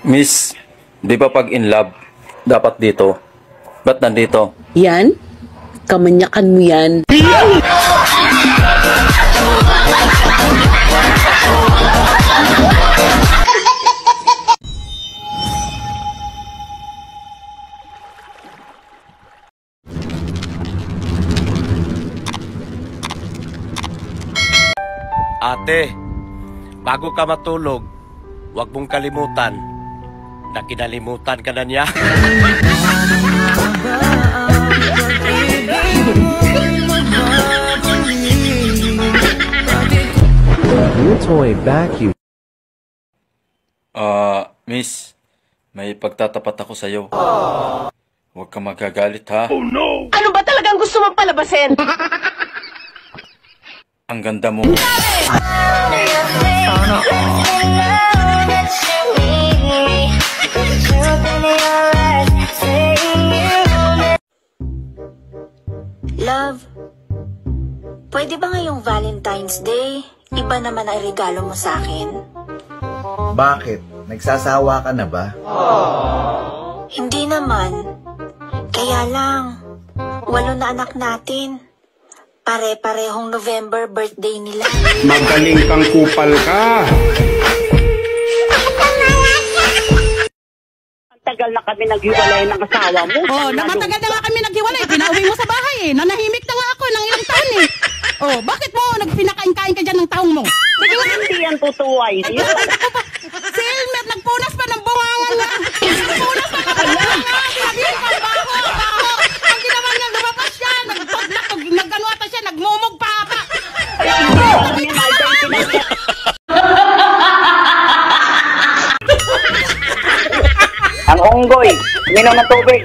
Miss, di ba pag in love, dapat dito? Ba't nandito? Yan? Kamanyakan mo yan. Ate, bago ka matulog, huwag mong kalimutan na kinalimutan ka na niya. Your toy vacuum. Miss, may pagtatapat ako sa'yo. Huwag kang magagalit, ha? Oh no! Ano ba talagang gusto mong palabasin? Ang ganda mo. Love, pwede ba ngayong Valentine's Day, iba naman ang regalo mo sa akin? Bakit? Nagsasawa ka na ba? Hindi naman. Kaya lang, 8 na anak natin. Pare-parehong November birthday nila. Magaling kang kupal ka. Tagal na kami naghiwalay ng asawa mo. Oh, matagal na nga kami naghiwalay. Pinauwi mo sa bahay eh. Nanahimik na nga ako ng ilang taon eh. Oh, bakit mo nagpinakain-kain ka dyan ng taong mo? Sige nga, hindi yan totoo ay. Si Elmer, nagpunas pa ng bungangan nga. Nagpunas pa ng bungangan nga. Sabihin ko, baho. Ang ginawa niya, lumabas siya. Nagano ata siya, nagmumog pa. Ang unggoy, minom ng tubig.